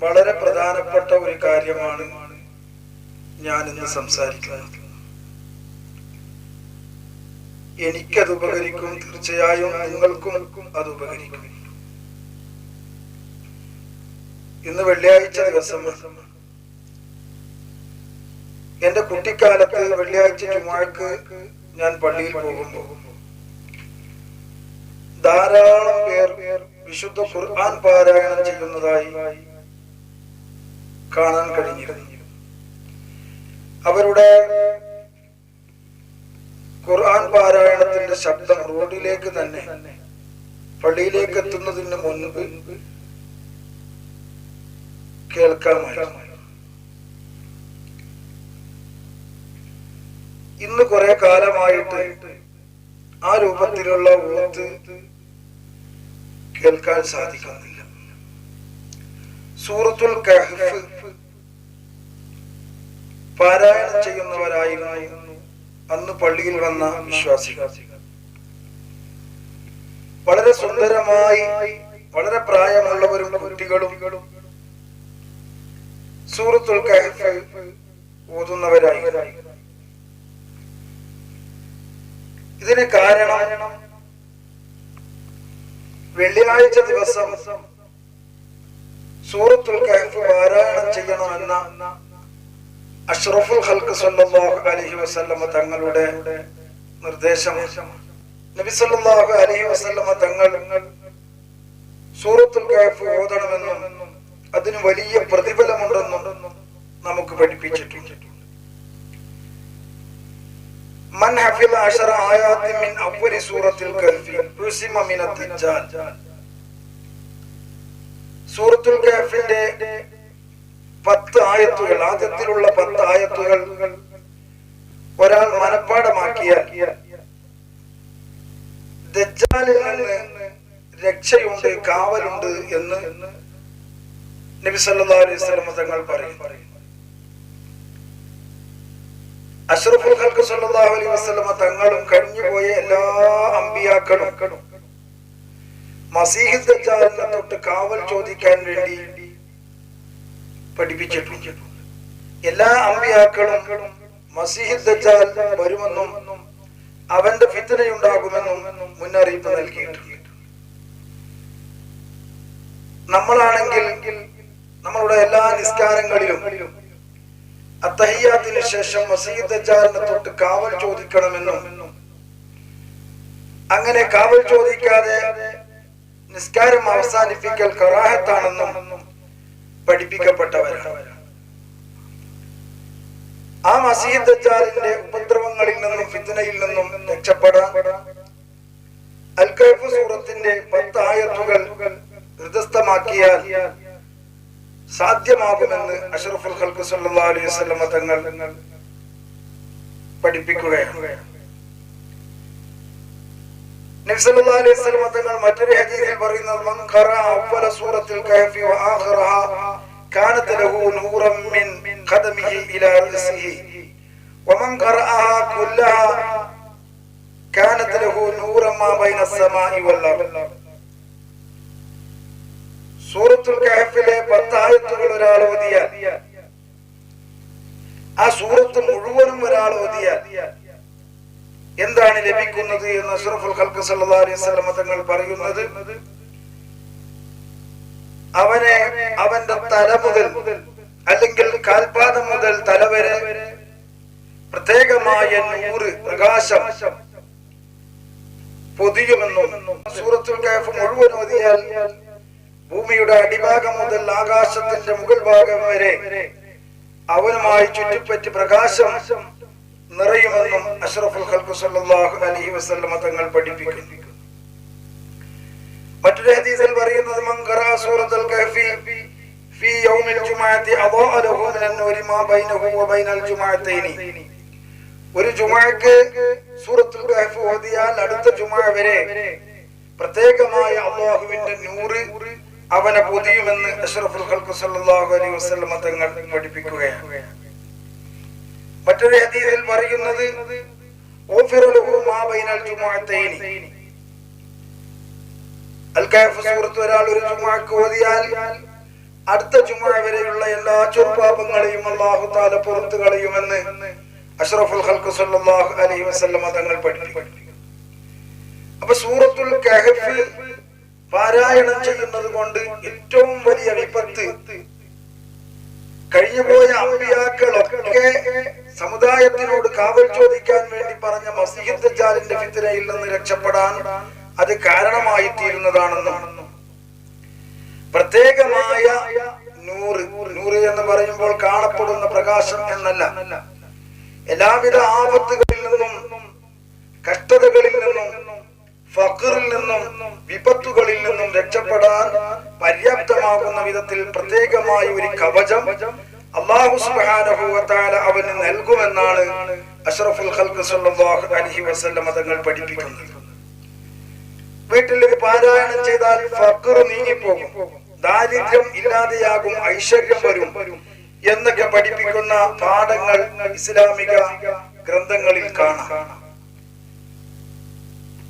വളരെ പ്രധാനപ്പെട്ട ഒരു കാര്യമാണ് ഞാൻ ഇന്ന് സംസാരിക്കുന്നത്. എനിക്കത് ഉപകരിക്കും, തീർച്ചയായും നിങ്ങൾക്കും അത് ഉപകരിക്കും. ഇന്ന് വെള്ളിയാഴ്ച ദിവസം എന്റെ കുട്ടിക്കാലത്ത് വെള്ളിയാഴ്ച ജുമുഅക്ക് ഞാൻ പള്ളിയിൽ പോകുമ്പോൾ ധാരാളം പേർ വിശുദ്ധ ഖുർആൻ പാരായണം ചെയ്യുന്നതായി കാണാൻ കഴിഞ്ഞിരുന്നു. അവരുടെ ഖുർആൻ പാരായണത്തിന്റെ ശബ്ദം റോഡിലേക്ക് തന്നെ, പള്ളിയിലേക്ക് എത്തുന്നതിന് മുൻപ് കേൾക്കാമായിരുന്നു. ഇന്ന് കുറെ കാലമായിട്ട് ആ രൂപത്തിലുള്ള ഓത്ത് കേൾക്കാൻ സാധിക്കുന്നില്ല. സൂറത്തുൽ കഹ്ഫ് പാരായണം ചെയ്യുന്നവരായിരുന്നു അന്ന് പള്ളിയിൽ വന്ന വിശ്വാസികൾ. വളരെ സുന്ദരമായി, വളരെ പ്രായമുള്ളവരും കുട്ടികളും സൂറത്തുൽ കഹ്ഫ് ഓതുന്നവരായിരുന്നു. ഇതിന് കാരണം വെള്ളിയാഴ്ച ദിവസം സൂറത്തുൽ കഹ്ഫ് പാരായണം ചെയ്യണമെന്ന അഷ്റഫുൽ ഖൽഖ് സല്ലല്ലാഹു അലൈഹി വസല്ലമ തങ്ങളുടെ നിർദ്ദേശം. നബി സല്ലല്ലാഹു അലൈഹി വസല്ലമ തങ്ങൾ സൂറത്തുൽ കഹ്ഫ് ഓതണമെന്നും അതിന് വലിയ പ്രതിഫലമുണ്ടെന്നും നമുക്ക് പഠിപ്പിച്ചിട്ടുണ്ട്. من حفظ 10 آيات من أول سورة الكهف عصم من الدجال. സൂറത്തുൽ കഹ്ഫിന്റെ 10 ആയത്തുകൾ, ആദ്യത്തിലുള്ള 10 ആയത്തുകൾ ഒരാൾ മനഃപ്പാഠമാക്കിയാൽ ദജ്ജാലിൽ നിന്ന് രക്ഷയുണ്ട്, കാവലുണ്ട് എന്ന് നബി സല്ലല്ലാഹു അലൈഹി വസല്ലം തങ്ങൾ പറയും. അഷ്റഫുൽ ഖൽഖ് സല്ലല്ലാഹു അലൈഹി വസല്ലം തങ്ങളും കഴിഞ്ഞുപോയ എല്ലാ അമ്പിയാക്കളും മസീഹ് ദജ്ജാലിനെ തൊട്ട് കാവൽ ചോദിക്കാൻ വേണ്ടി പഠിപ്പിച്ചിട്ടുണ്ട്. എല്ലാ അമ്പിയാക്കളും മസീഹ് ദജ്ജാൽ വരുമെന്നും അവന്റെ ഫിത്നയുണ്ടാകുമെന്നും മുന്നറിയിപ്പ് നൽകിയിട്ടുണ്ട്. നമ്മളാണെങ്കിൽ നമ്മളുടെ എല്ലാ നിസ്കാരങ്ങളിലും അത്തഹിയ്യാത്തിന് ശേഷം മസീഹ് ദജ്ജാലിനെ തൊട്ട് കാവൽ ചോദിക്കണമെന്നും അങ്ങനെ കാവൽ ചോദിക്കാതെ നിസ്കാരം അവസാനിപ്പിക്കൽ കറാഹത്താണെന്നും പഠിപ്പിക്കപ്പെട്ടവരാണ്. ആ മസീഹ് ദജ്ജാലിന്റെ ഉപദ്രവങ്ങളിൽ നിന്നും ഫിത്നയിൽ നിന്നും രക്ഷപ്പെടാൻ അൽ കഹ്ഫ് സൂറത്തിന്റെ 10 ആയത്തുകൾ ഹൃദയസ്ഥമാക്കിയാൽ സാധ്യമാകുമെന്ന് അഷ്റഫുൽ ഖൽഖ് സല്ലല്ലാഹു അലൈഹി വസല്ലം തങ്ങൾ പഠിപ്പിക്കുകയാണ്. നബി സല്ലല്ലാഹു അലൈഹി വസല്ലം തങ്ങൾ മറ്റൊരു ഹദീസിൽ പറയുന്നത്, മൻ ഖറഅ അവ്വല സൂറത്തുൽ കഹ്ഫി വ ആഖിറഹ കാനത് ലഹു നൂറൻ മിൻ ഖദമിഹി ഇലാ റഅസിഹി വമൻ ഖറഅഹ കുല്ലഹ കാനത് ലഹു നൂറൻ മാ ബൈന അസ്സമാഇ വൽ അർദ്. സൂറത്തുൽ കഹ്ഫിലെ 10 ആയത്തുകൾ ഒരാൾ ഓതിയാൽ, ആ സൂറത്ത് മുഴുവനും ഒരാൾ ഓതിയാൽ എന്താണ് ലഭിക്കുന്നത് എന്ന് അഷ്റഫുൽ ഖൽഖ് സല്ലല്ലാഹു അലൈഹി വസല്ലം തങ്ങൾ പറയുന്നത്, അവനെ അവന്റെ തല മുതൽ അല്ലെങ്കിൽ കാൽപാദം മുതൽ തല വരെ പ്രത്യേകമായ നൂറ്, പ്രകാശം പൊതിയുമെന്നും സൂറത്തുൽ കഹ്ഫ് മുഴുവൻ ഓതിയാൽ ഭൂമിയുടെ അടിഭാഗം മുതൽ ആകാശത്തിന്റെ മുകൾ ഭാഗം വരെ അവനുമായി ചുറ്റിപ്പറ്റി പ്രകാശം നിറയുമെന്നും അഷ്റഫുൽ ഖൽഖ് സല്ലല്ലാഹു അലൈഹി വസല്ലം തങ്ങൾ പഠിപ്പിക്കുന്നു. മറ്റൊരു ഹദീസിൽ പറയുന്നത്, മൻ ഖറഅ സൂറത്തുൽ കഹ്ഫി ഫീ യൗമിൽ ജുമുഅത്തി അദാഅ ലഹു മിനൻ നൂരി മാ ബൈനഹു വ ബൈനൽ ജുമുഅത്തൈനി. ഒരു ജുമുഅക്ക് സൂറത്തുൽ കഹ്ഫ് ഓതിയാൽ അടുത്ത ജുമുഅ വരെ പ്രത്യേകമായ അല്ലാഹുവിന്റെ നൂറ് അവനെ പൊതിയുമെന്ന് അഷ്റഫുൽ ഖൽഖ് സല്ലല്ലാഹു അലൈഹി വസല്ലം തങ്ങൾ പഠിപ്പിക്കുകയാണ്. മറ്റൊരു ഹദീസിൽ പറയുന്നത്, ഓഫിറ ലഹു മാ ബൈനൽ ജുമുഅത്തൈനി. അൽ കഹ്ഫ് സൂറത്ത് ഒരാൾ ഒരു ജുമുഅക്ക് ഓതിയാൽ അടുത്ത ജുമുഅ വരെയുള്ള എല്ലാ ചെറുപാപങ്ങളെയും അല്ലാഹു തആല പുറത്തു കളയുമെന്ന് അഷ്റഫുൽ ഖൽഖ് സല്ലല്ലാഹു അലൈഹി വസല്ലം തങ്ങൾ പഠിപ്പിച്ചു. അപ്പൊ സൂറത്തുൽ കഹ്ഫ് പാരായണം ചെയ്യുന്നത് കൊണ്ട് ഏറ്റവും വലിയ വിപത്ത്, കഴിഞ്ഞുപോയ അമ്പിയാക്കളൊക്കെ സമുദായത്തിനോട് കാവൽ ചോദിക്കാൻ വേണ്ടി പറഞ്ഞ മസീഹ് ദജ്ജാലിന്റെ ഫിത്നയിൽ നിന്ന് രക്ഷപ്പെടാൻ അത് കാരണമായി തീരുന്നതാണെന്നും പ്രത്യേകമായ നൂറ് എന്ന് പറയുമ്പോൾ കാണപ്പെടുന്ന പ്രകാശം എന്നല്ല, എല്ലാവിധ ആപത്തുകളിൽ നിന്നും കഷ്ടതകളിൽ നിന്നും ഫഖറിൽ നിന്നും വിപത്തുകളിൽ നിന്നും രക്ഷപ്പെടാൻ പര്യാപ്തമാകുന്ന വിധത്തിൽ പ്രത്യേകമായ ഒരു കവചം അല്ലാഹു സുബ്ഹാനഹു വ തആല അവന് നൽകുമെന്നാണ് അഷ്റഫുൽ ഖൽഖ് സല്ലല്ലാഹു അലൈഹി വസല്ലം തങ്ങൾ പഠിപ്പിക്കുന്നത്. വീട്ടിൽ പാരായണം ചെയ്താൽ ഫഖർ നീങ്ങിപ്പോകും, ദാരിദ്ര്യം ഇല്ലാതെയാകും, ഐശ്വര്യം വരും എന്നൊക്കെ പഠിപ്പിക്കുന്ന പാഠങ്ങൾ ഇസ്ലാമിക ഗ്രന്ഥങ്ങളിൽ കാണാം.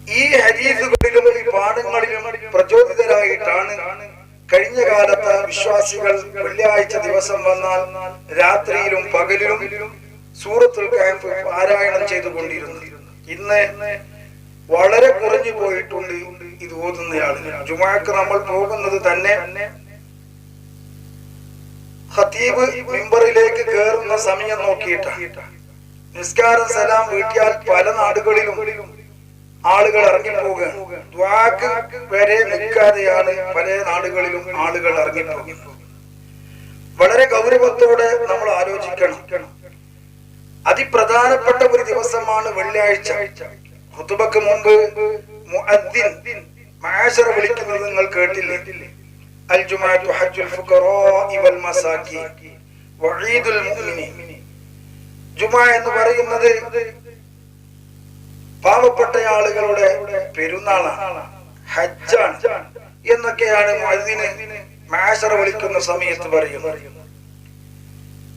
ഈ ഹദീസുകളിലും ഈ പാഠങ്ങളിലും പ്രചോദിതരായിട്ടാണ് കഴിഞ്ഞ കാലത്ത് വിശ്വാസികൾ വെള്ളിയാഴ്ച ദിവസം വന്നാൽ രാത്രിയിലും പകലിലും സൂറത്തുൽ കഹ്ഫ് പാരായണം ചെയ്തുകൊണ്ടിരുന്നത്. ഇന്ന് വളരെ കുറഞ്ഞു പോയിട്ടുണ്ട് ഇത് ഓതുന്നയാളുകൾ. ജുമുഅക്ക് നമ്മൾ പോകുന്നത് തന്നെ ഖതീബ് മിമ്പറിലേക്ക് കയറുന്ന സമയം നോക്കിയിട്ടാണ്. നിസ്കാരം സലാം വീട്ടിയാൽ പല നാടുകളിലും ആളുകൾ ഇറങ്ങിപ്പോകുകയാണ്. ദുആക്ക് വരെ നിൽക്കാതെയാണ് പല നാടുകളിലും ആളുകൾ ഇറങ്ങിപ്പോകുന്നത്. വളരെ ഗൗരവത്തോടെ നമ്മൾ ആലോചിക്കണം. അതിപ്രധാനപ്പെട്ട ഒരു ദിവസമാണ് വെള്ളിയാഴ്ച. ഖുതുബക്ക് മുമ്പ് മുഅദ്ദിൻ മഅശറ വിളിക്കുന്നത് നിങ്ങൾ കേട്ടില്ലേ? അൽ ജുമുഅത്തു ഹജ്ജുൽ ഫുഖറാഇ വൽ മസാകീൻ വഈദുൽ മുഅ്മിനീൻ. ജുമുഅ എന്ന് പറയുന്നത് പാവപ്പെട്ട ആളുകളുടെ പെരുന്നാളാണ്, ഹജ്ജാണ് എന്നൊക്കെയാണ് മുഅദ്ദിന് മഅശറ വിളിക്കുന്ന സമയത്ത് പറയുന്നത്.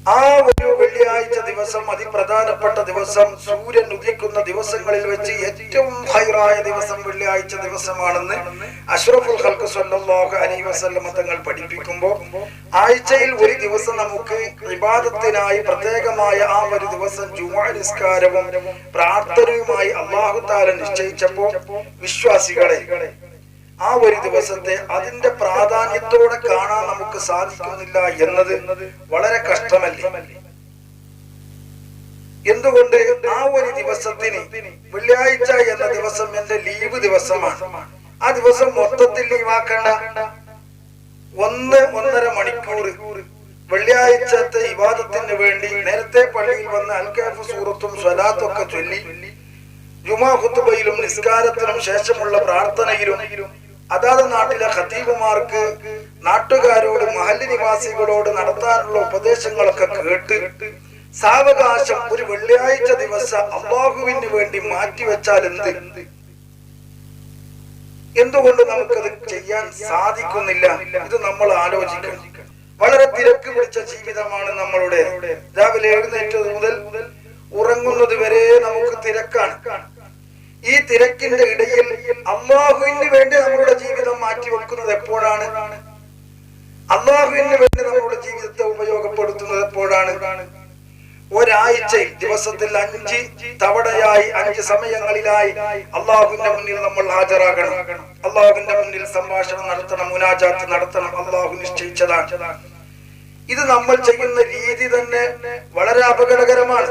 ആ ഒരു വെള്ളിയാഴ്ച ദിവസം, അതിപ്രധാനപ്പെട്ട ദിവസം, സൂര്യൻ ഉദിക്കുന്ന ദിവസങ്ങളിൽ വെച്ച് ഏറ്റവും ഹൈറായ ദിവസം വെള്ളിയാഴ്ച ദിവസമാണെന്ന് അഷ്റഫുൽ ഖൽഖ് സല്ലല്ലാഹു അലൈഹി വസല്ലം തങ്ങൾ പഠിപ്പിക്കുമ്പോൾ, ആഴ്ചയിൽ ഒരു ദിവസം നമുക്ക് ഇബാദത്തിനായി പ്രത്യേകമായ ആ ഒരു ദിവസം ജുമുഅ നിസ്കാരവും പ്രാർത്ഥനയുമായി അല്ലാഹു തആല നിശ്ചയിച്ചപ്പോൾ വിശ്വാസികളെ ആ ഒരു ദിവസത്തെ അതിന്റെ പ്രാധാന്യത്തോടെ കാണാൻ നമുക്ക് സാധിക്കുന്നില്ല എന്നത് വളരെ കഷ്ടമല്ലേ? എന്തുകൊണ്ട്? ആ ഒരു ദിവസത്തിന്, വെള്ളിയാഴ്ച എന്ന ദിവസം എന്റെ ലീവ് ദിവസമാണ്, ആ ദിവസം മൊത്തത്തിൽ ലീവാക്കണ്ട. 1-1.5 മണിക്കൂർ വെള്ളിയാഴ്ചത്തെ ഇബാദത്തിന് വേണ്ടി നേരത്തെ പള്ളിയിൽ വന്ന് അൽ കഹ്ഫ് സൂറത്തും സ്വലാത്തും ഒക്കെ ചൊല്ലി ജുമുഅ ഖുതുബയിലും നിസ്കാരത്തിനും ശേഷമുള്ള പ്രാർത്ഥനയിലും അതാത് നാട്ടിലെ ഖതീബുമാർക്ക് നാട്ടുകാരോട് മഹല്ല് നിവാസികളോട് നടത്താനുള്ള ഉപദേശങ്ങളൊക്കെ കേട്ട് സാവകാശം ഒരു വെള്ളിയാഴ്ച ദിവസം അല്ലാഹുവിന് വേണ്ടി മാറ്റിവെച്ചാൽ എന്തുകൊണ്ട് നമുക്കത് ചെയ്യാൻ സാധിക്കുന്നില്ല? ഇത് നമ്മൾ ആലോചിക്കണം. വളരെ തിരക്ക് പിടിച്ച ജീവിതമാണ് നമ്മളുടെ. രാവിലെ എഴുന്നേറ്റത് മുതൽ ഉറങ്ങുന്നത് വരെ നമുക്ക് തിരക്കാണ്. ഈ തിരക്കിന്റെ ഇടയിൽ അല്ലാഹുവിന് വേണ്ടി നമ്മളുടെ ജീവിതം മാറ്റിവെക്കുന്നത് എപ്പോഴാണ്? അല്ലാഹുവിന് വേണ്ടി നമ്മളുടെ ജീവിതത്തെ ഉപയോഗപ്പെടുത്തുന്നത് എപ്പോഴാണ്? ഒരാഴ്ചയിൽ ദിവസത്തിൽ 5 തവണയായി 5 സമയങ്ങളിലായി അല്ലാഹുവിന്റെ മുന്നിൽ നമ്മൾ ഹാജരാകണം. അല്ലാഹുവിന്റെ മുന്നിൽ സംഭാഷണം നടത്തണം, മുനാജാത്ത് നടത്തണം. അല്ലാഹു നിശ്ചയിച്ചതാണ്. ഇത് നമ്മൾ ചെയ്യുന്ന രീതി തന്നെ വളരെ അപകടകരമാണ്.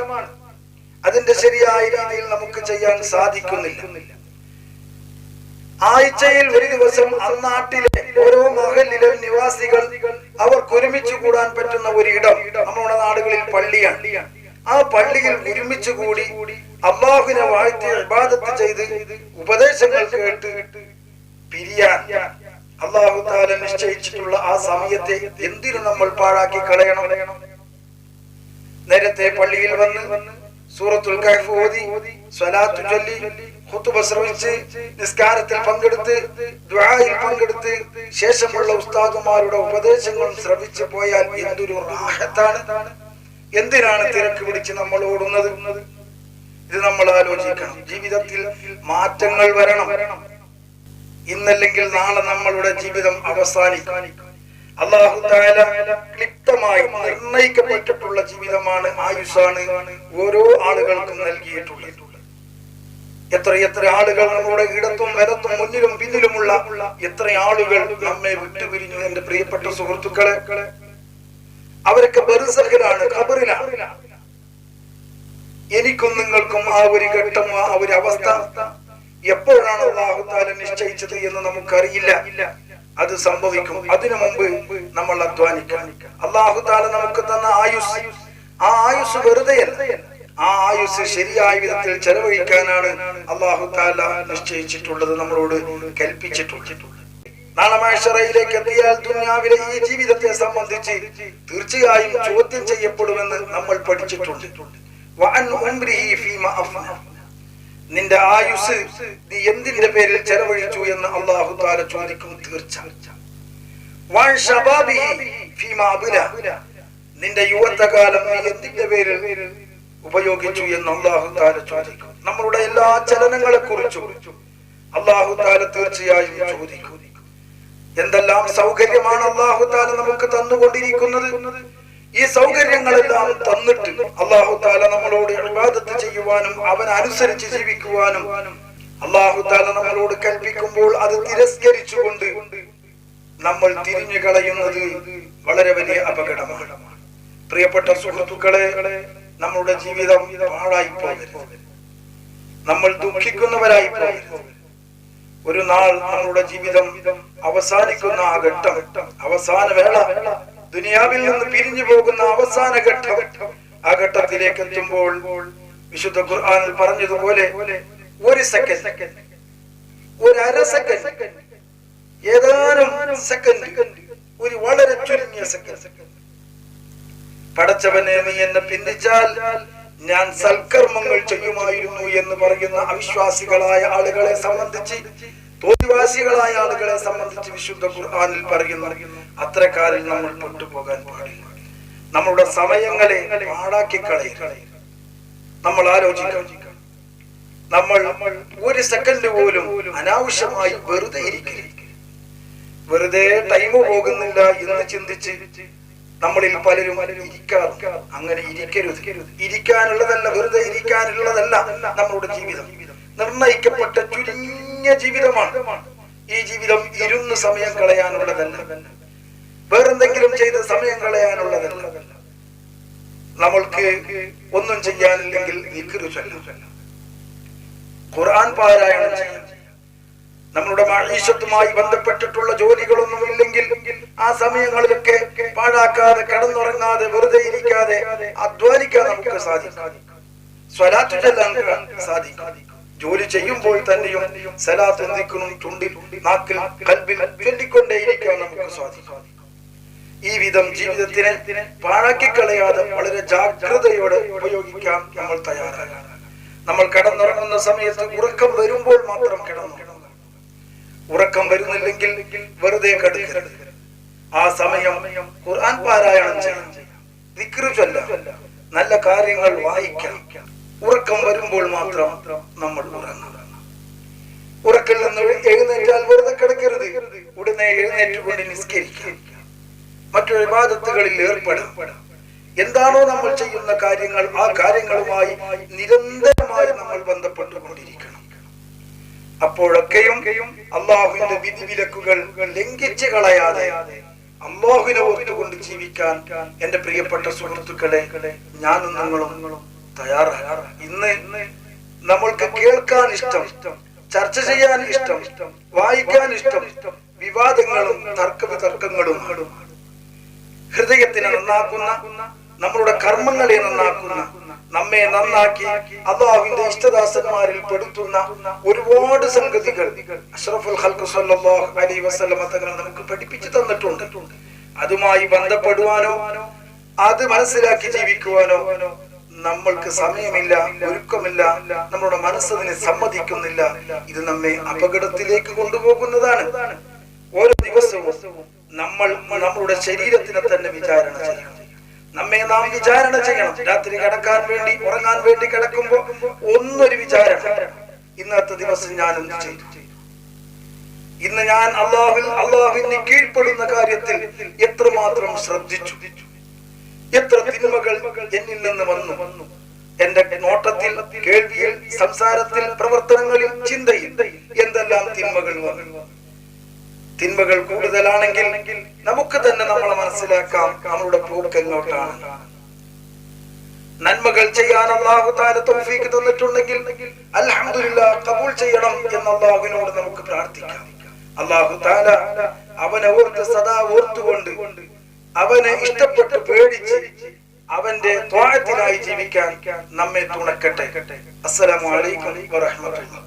അതിന്റെ ശരിയായ രീതിയിൽ നമുക്ക് ചെയ്യാൻ സാധിക്കുന്നില്ല. ആഴ്ചയിൽ ഒരു ദിവസം അന്നാട്ടിലെ ഓരോ മഹല്ലിലെ നിവാസികൾ അവർക്ക് ഒരുമിച്ച് കൂടാൻ പറ്റുന്ന ഒരു ഇടം നമ്മുടെ നാടുകളിൽ പള്ളിയാണ്. ആ പള്ളിയിൽ ഒരുമിച്ച് കൂടി അല്ലാഹുവിനെ വാഴ്ത്തി ഇബാദത്ത് ചെയ്ത് ഉപദേശങ്ങൾ കേട്ട് പിരിയാൻ അല്ലാഹു തആല നിശ്ചയിച്ചിട്ടുള്ള ആ സമയത്തെ എന്തിനു നമ്മൾ പാഴാക്കി കളയണം? നേരത്തെ പള്ളിയിൽ വന്ന് സൂറത്തുൽ കഹ്ഫ് ഓതി, സ്വലാത്ത് ചൊല്ലി, ഖുതുബ ശ്രവിച്ച്, നിസ്കാരത്തിൽ പങ്കെടുത്ത്, ദുആയിൽ പങ്കെടുത്ത്, ശേഷമുള്ള ഉസ്താദുമാരുടെ ഉപദേശങ്ങളും ശ്രവിച്ചു പോയാൽ എന്തൊരു റാഹത്താണ്! എന്തിനാണ് തിരക്ക് പിടിച്ച് നമ്മൾ ഓടുന്നത്? ഇത് നമ്മൾ ആലോചിക്കണം. ജീവിതത്തിൽ മാറ്റങ്ങൾ വരണം. ഇന്നല്ലെങ്കിൽ നാളെ നമ്മളുടെ ജീവിതം അവസാനിക്കും. അല്ലാഹു തആല ക്ലിപ്തമായി നിർണയിക്കപ്പെട്ടിട്ടുള്ള ജീവിതമാണ്, ആയുസ്സാണ് ഓരോ ആളുകൾക്കും നൽകിയിട്ടുള്ളത്. എത്ര ആളുകൾ നമ്മുടെ ഇടത്തും വലത്തും മുന്നിലും പിന്നിലുമുള്ള എത്ര ആളുകൾ നമ്മെ വിട്ടുപിരിഞ്ഞു. എന്റെ പ്രിയപ്പെട്ട സുഹൃത്തുക്കളെ, അവരൊക്കെ ബർസഖിലാണ്, ഖബറിലാണ്. എനിക്കും നിങ്ങൾക്കും ആ ഒരു ഘട്ടം, ആ ഒരു അവസ്ഥ എപ്പോഴാണ് അല്ലാഹു തആല നിശ്ചയിച്ചത് എന്ന് നമുക്കറിയില്ല. അത് സംഭവിക്കും. അതിനു മുമ്പ് നമ്മൾ അധ്വാനിക്കണം. അല്ലാഹു തആല നമുക്ക് തന്ന ആയുസ്, ആ ആയുസ് വെറുതെയല്ല. ആ ആയുസ് ശരിയായ വിധത്തിൽ ചെലവഴിക്കാനാണ് അല്ലാഹു തആല നിശ്ചയിച്ചിട്ടുള്ളത്, നമ്മളോട് കൽപ്പിച്ചിട്ടുള്ളത്. നാളെ മഹ്ശറയിലേക്ക് എത്തിയാൽ ദുനിയാവിലെ ഈ ജീവിതത്തെ സംബന്ധിച്ച് തീർച്ചയായും ചോദ്യം ചെയ്യപ്പെടുമെന്ന് നമ്മൾ പഠിച്ചിട്ടുണ്ട്. വഅൻ ഉംരിഹി ഫീമാ അഫ്ന, നിന്റെ ആയുസ് നീ എന്തിന്റെ പേരിൽ ചെലവഴിച്ചു എന്ന് അല്ലാഹു തആല ചോദിക്കും, തീർച്ച. വഅൻ ശബാബിഹി ഫീമാ അബ്ല, നിന്റെ യുവത്വകാലം നീ എന്തിന്റെ പേരിൽ ഉപയോഗിച്ചു എന്ന് അല്ലാഹു തആല ചോദിക്കും. നമ്മളുടെ എല്ലാ ചലനങ്ങളെ കുറിച്ചും അല്ലാഹു തആല തീർച്ചയായും ചോദിക്കും. എന്തെല്ലാം സൗകര്യമാണ് അല്ലാഹു തആല നമുക്ക് തന്നുകൊണ്ടിരിക്കുന്നത്. ഈ സൗകര്യങ്ങളെല്ലാം തന്നിട്ട് അല്ലാഹു തആല നമ്മളോട് ഇബാദത്ത് ചെയ്യുവാനും അവൻ അനുസരിച്ച് ജീവിക്കുവാനും അല്ലാഹു തആല നമ്മളോട് കൽപ്പിക്കുമ്പോൾ അത് തിരസ്കരിച്ചുകൊണ്ട് നമ്മൾ തിരിഞ്ഞു കളയുന്നത് വളരെ വലിയ അപകടമാണ്. പ്രിയപ്പെട്ട സുഹൃത്തുക്കളെ, നമ്മളുടെ ജീവിതം പാഴായി പോകരുത്. നമ്മൾ ദുഃഖിക്കുന്നവരായി പോകരുത്. ഒരു നാൾ നമ്മളുടെ ജീവിതം അവസാനിക്കുന്ന ആ ഘട്ടം, അവസാന വേള, ദുനിയാവിൽ നിന്ന് പിരിഞ്ഞു പോകുന്ന അവസാന ഘട്ടം, ആ ഘട്ടത്തിലേക്ക് എത്തുമ്പോൾ വിശുദ്ധ ഖുർആനിൽ പറഞ്ഞതുപോലെ ഒരു സെക്കൻഡ്, ഒരു അര സെക്കൻഡ്, ഏതാനും സെക്കൻഡ്, ഒരു വളരെ ചുരുങ്ങിയ സെക്കൻഡ്, പടച്ചവനെ നീ എന്നെ പിന്തിച്ചാൽ ഞാൻ സൽക്കർമ്മങ്ങൾ ചെയ്യുമായിരുന്നു എന്ന് പറയുന്ന അവിശ്വാസികളായ ആളുകളെ സംബന്ധിച്ച്, തോന്നിവാസികളായ ആളുകളെ സംബന്ധിച്ച് വിശുദ്ധ ഖുർആനിൽ പറയുന്നു, അത്രക്കാരിൽ നമ്മൾ പെട്ടുപോകാൻ പാടില്ല. നമ്മളുടെ സമയങ്ങളെ പാഴാക്കി കളയരുത്. നമ്മൾ ആലോചിക്കണം, നമ്മൾ ഒരു സെക്കൻഡ് പോലും അനാവശ്യമായി വെറുതെ ഇരിക്കരുത്. വെറുതെ ടൈം പോകുന്നില്ല എന്ന് ചിന്തിച്ച് നമ്മളിൽ പലരും ഇരിക്കാറുണ്ട്. അങ്ങനെ ഇരിക്കരുത്. ഇരിക്കാനുള്ളതല്ല, വെറുതെ ഇരിക്കാനുള്ളതല്ല നമ്മളുടെ ജീവിതം. നിർണയിക്കപ്പെട്ട ചുരുങ്ങിയ ജീവിതമാണ് ഈ ജീവിതം. ഇരുന്ന് സമയം കളയാനുള്ളതല്ല, വേറെന്തെങ്കിലും ചെയ്ത് സമയം കളയാനുള്ളതല്ല. നമ്മൾക്ക് ഒന്നും ചെയ്യാനില്ലെങ്കിൽ ദിക്ർ ചൊല്ലാം, ഖുർആൻ പാരായണം ചെയ്യാം. നമ്മളുടെ മഈശത്തുമായി ബന്ധപ്പെട്ടിട്ടുള്ള ജോലികളൊന്നും ഇല്ലെങ്കിൽ ആ സമയങ്ങളിലൊക്കെ പാഴാക്കാതെ, കടന്നുറങ്ങാതെ, വെറുതെ ഇരിക്കാതെ അധ്വാനിക്കാൻ നമുക്ക് സാധിക്കും. സ്വലാത്ത് ചൊല്ലാൻ സാധിക്കും. ജോലി ചെയ്യുമ്പോൾ തന്നെയും സലാത്ത് ദിക്റും ചുണ്ടിൽ, നാക്കിൽ, ഖൽബിൽ ചൊല്ലിക്കൊണ്ടേയിരിക്കാൻ നമുക്ക് സാധിക്കും. ഈ വിധം ജീവിതത്തിനെ പാഴാക്കി കളയാതെ വളരെ ജാഗ്രതയോടെ ഉപയോഗിക്കാൻ നമ്മൾ തയ്യാറാകണം. നമ്മൾ കടന്നുറങ്ങുന്ന സമയത്ത് ഉറക്കം വരുമ്പോൾ മാത്രം കിടന്നുറങ്ങണം. ഉറക്കം വരുന്നില്ലെങ്കിൽ വെറുതെ കിടക്കരുത്. ആ സമയം ഖുർആൻ പാരായണം ചെയ്യണം, ദിക്ർ ചൊല്ലാം, നല്ല കാര്യങ്ങൾ വായിക്കാം. ഉറക്കം വരുമ്പോൾ മാത്രം നമ്മൾ ഉറങ്ങണം. ഉറക്കിൽ നിന്ന് എഴുന്നേറ്റാൽ വെറുതെ കിടക്കരുത്. ഉടനെ എഴുന്നേറ്റുകൊണ്ട് നിസ്കരിക്കാം, മറ്റു ഇബാദത്തുകളിൽ ഏർപ്പെടാം. എന്താണോ നമ്മൾ ചെയ്യുന്ന കാര്യങ്ങൾ, ആ കാര്യങ്ങളുമായി നിരന്തരമായി നമ്മൾ ബന്ധപ്പെട്ടുകൊണ്ടിരിക്കണം. അപ്പോഴൊക്കെയും അള്ളാഹുവിന്റെ വിധിവിലക്കുകൾ ലംഘിച്ചു കളയാതെ അള്ളാഹുവിനെ ഓർത്തുകൊണ്ട് ജീവിക്കാൻ എന്റെ പ്രിയപ്പെട്ട സുഹൃത്തുക്കളെ, ഞാനും നിങ്ങളും തയ്യാറാണ്. ഇന്ന് നമ്മൾക്ക് കേൾക്കാൻ ഇഷ്ടം, ചർച്ച ചെയ്യാൻ ഇഷ്ടം, വായിക്കാൻ ഇഷ്ടം വിവാദങ്ങളും തർക്കവിതർക്കങ്ങളും. ഹൃദയത്തിനെ നന്നാക്കുന്ന, നമ്മളുടെ കർമ്മങ്ങളെ നന്നാക്കുന്ന, നമ്മെ നന്നാക്കി അല്ലാഹുവിന്റെ ഇഷ്ടദാസന്മാരിൽ പെടുത്തുന്ന ഒരുപാട് സംഗതികൾ അഷ്റഫുൽ ഖൽഖ് സ്വല്ലല്ലാഹു അലൈഹി വസല്ലം തങ്ങൾ നമുക്ക് പഠിപ്പിച്ചു തന്നിട്ടുണ്ട്. അതുമായി ബന്ധപ്പെടുവാനോ അത് മനസ്സിലാക്കി ജീവിക്കുവാനോ നമ്മൾക്ക് സമയമില്ല, ഒരുക്കമില്ല, നമ്മുടെ മനസ്സതിനെ സമ്മതിക്കുന്നില്ല. ഇത് നമ്മെ അപകടത്തിലേക്ക് കൊണ്ടുപോകുന്നതാണ്. ഓരോ ദിവസവും നമ്മൾ നമ്മളുടെ ശരീരത്തിനെ തന്നെ വിചാരണ ചെയ്യണം. നമ്മെ നാം വിചാരണ ചെയ്യണം. രാത്രി കിടക്കാൻ വേണ്ടി, ഉറങ്ങാൻ വേണ്ടി കിടക്കുമ്പോ ഒന്നൊരു വിചാരണ, ഇന്നത്തെ ദിവസം ഞാൻ എന്ത് ചെയ്തു, ഇന്ന് ഞാൻ അള്ളാഹുവിന് കീഴ്പ്പെടുന്ന കാര്യത്തിൽ എത്രമാത്രം ശ്രദ്ധിച്ചു, എത്ര തിന്മകൾ എന്നിൽ നിന്ന് വന്നു. എന്റെ നോട്ടത്തിൽ, കേൾവിയിൽ, സംസാരത്തിൽ, പ്രവർത്തനങ്ങളിൽ, ചിന്തയിൽ എന്തെല്ലാം തിന്മകൾ വന്നു. തിന്മകൾ കൂടുതലാണെങ്കിൽ നമുക്ക് തന്നെ നമ്മളെ മനസ്സിലാക്കാം നമ്മളുടെ പോക്ക് എങ്ങോട്ടാണ്. നന്മകൾ ചെയ്യാൻ അല്ലാഹു തആല തൗഫീഖ് തന്നിട്ടുണ്ടെങ്കിൽ അൽഹംദുലില്ലാഹ് ഖബൂൽ ചെയ്യണം എന്ന് അല്ലാഹുവിനോട് നമുക്ക് പ്രാർത്ഥിക്കാം. അല്ലാഹു തആല അവനെ ഓർത്ത് സദാ ഓർത്തുകൊണ്ട് അവനെ ഇഷ്ടപ്പെട്ട് പേടിച്ച് അവന്റെ ത്വാഅത്തിനായി ജീവിക്കാൻ നമ്മെ തുണക്കട്ടെ. അസ്സലാമു അലൈക്കും വറഹ്മത്തുള്ളാഹി.